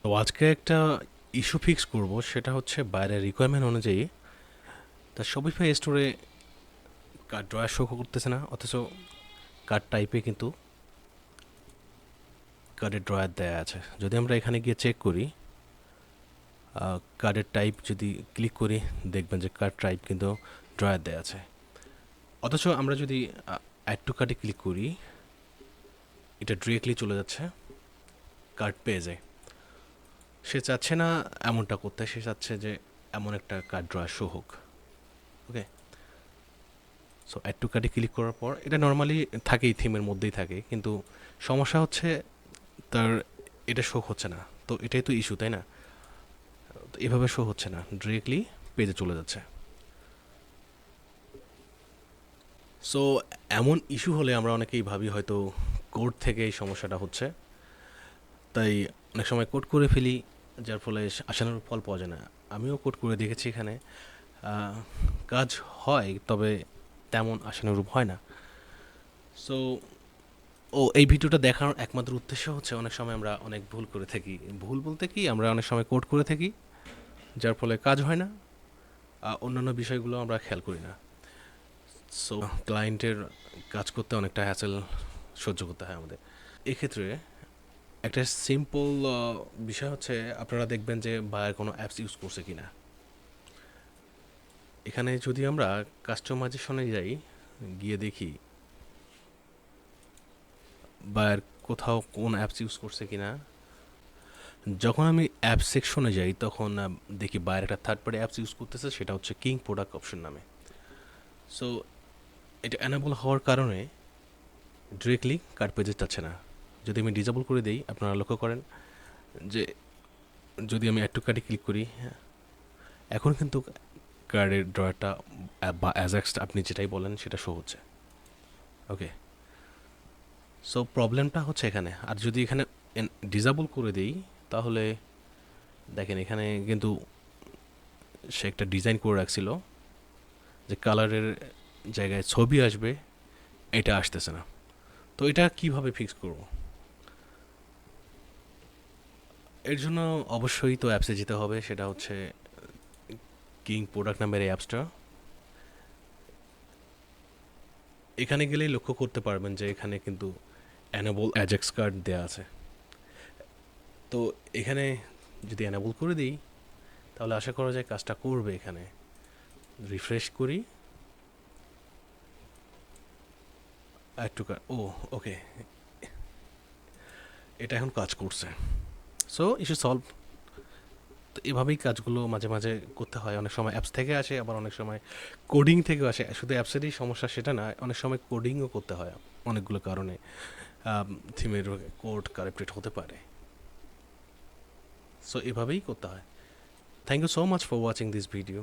তো আজকে একটা ইস্যু ফিক্স করব, সেটা হচ্ছে বাইরের রিকোয়ারমেন্ট অনুযায়ী তার শপিফাই স্টোরে কার্ড ড্রয়ার শো করতেছে না, অথচ কার্ড টাইপে কিন্তু কার্ডের ড্রয়ার দেয়া আছে। যদি আমরা এখানে গিয়ে চেক করি, কার্ডের টাইপ যদি ক্লিক করি, দেখবেন যে কার্ড টাইপ কিন্তু ড্রয়ার দেয়া আছে। অথচ আমরা যদি অ্যাড টু কার্ডে ক্লিক করি, এটা ডিরেক্টলি চলে যাচ্ছে কার্ড পেজে। সে চাচ্ছে না এমনটা করতে, সে চাচ্ছে যে এমন একটা কার্ড ড্রয়ার শো হোক। ওকে, সো অ্যাড টু কার্টে ক্লিক করার পর এটা নর্মালি থাকেই, থিমের মধ্যেই থাকে, কিন্তু সমস্যা হচ্ছে তার এটা শো হচ্ছে না। তো এটাই তো ইস্যু, তাই না? তো এভাবে শো হচ্ছে না, ডিরেক্টলি পেজে চলে যাচ্ছে। সো এমন ইস্যু হলে আমরা অনেকেই ভাবি হয়তো কোড থেকে এই সমস্যাটা হচ্ছে, তাই অনেক সময় কোড করে ফেলি, যার ফলে আশানুরূপ ফল পাওয়া যায় না। আমিও কোড করে দেখেছি এখানে, কাজ হয়, তবে তেমন আশানুরূপ হয় না। সো এই ভিডিওটা দেখার একমাত্র উদ্দেশ্য হচ্ছে অনেক সময় আমরা অনেক ভুল করে থাকি। ভুল বলতে কি, আমরা অনেক সময় কোড করে থাকি, যার ফলে কাজ হয় না, অন্যান্য বিষয়গুলো আমরা খেয়াল করি না। সো ক্লায়েন্টের কাজ করতে অনেকটা হ্যাসেল সহ্য করতে হয় আমাদের। এক্ষেত্রে একটা সিম্পল বিষয় হচ্ছে, আপনারা দেখবেন যে বায়ার কোনো অ্যাপস ইউজ করছে কি না। এখানে যদি আমরা কাস্টমাইজেশনে যাই, গিয়ে দেখি বায়ার কোথাও কোন অ্যাপস ইউজ করছে কি না। যখন আমি অ্যাপ সেকশনে যাই, তখন দেখি বাইরে একটা থার্ড পার্টি অ্যাপস ইউজ করতেছে, সেটা হচ্ছে কিং প্রোডাক্ট অপশন নামে। সো এটা অ্যানাবল হওয়ার কারণে ডিরেক্টলি কার্ড পেজে যাচ্ছে না। যদি আমি ডিজেবল করে দিই, আপনারা লক্ষ্য করেন যে যদি আমি অ্যাড টু কার্ডে ক্লিক করি, এখন কিন্তু কার্ডের ড্রয়ারটা বা অ্যাজাক্সটা আপনি যেটাই বলেন সেটা শো হচ্ছে। ওকে, সো প্রবলেমটা হচ্ছে এখানে। আর যদি এখানে ডিজেবল করে দিই, তাহলে দেখেন এখানে কিন্তু সে একটা ডিজাইন করে রাখছিল যে কালারের জায়গায় ছবি আসবে, এটা আসতেছে না। তো এটা কিভাবে ফিক্স করব? এর জন্য অবশ্যই তো অ্যাপসে যেতে হবে, সেটা হচ্ছে কিং প্রোডাক্ট নামের এই অ্যাপসটা। এখানে গেলেই লক্ষ্য করতে পারবেন যে এখানে কিন্তু অ্যানাবল অ্যাজেক্স কার্ড দেওয়া আছে। তো এখানে যদি অ্যানাবল করে দিই, তাহলে আশা করা যায় কাজটা করবে। এখানে রিফ্রেশ করি, একটু ও ওকে, এটা এখন কাজ করছে। So issue solve. তো এভাবেই কাজগুলো মাঝে মাঝে করতে হয়। অনেক সময় অ্যাপস থেকে আসে, আবার অনেক সময় কোডিং থেকেও আসে। শুধু অ্যাপসেরই সমস্যা সেটা না, অনেক সময় কোডিংও করতে হয় অনেকগুলো কারণে। থিমের কোড কারেক্টেড হতে পারে। সো এভাবেই করতে হয়। Thank you so much for watching this video.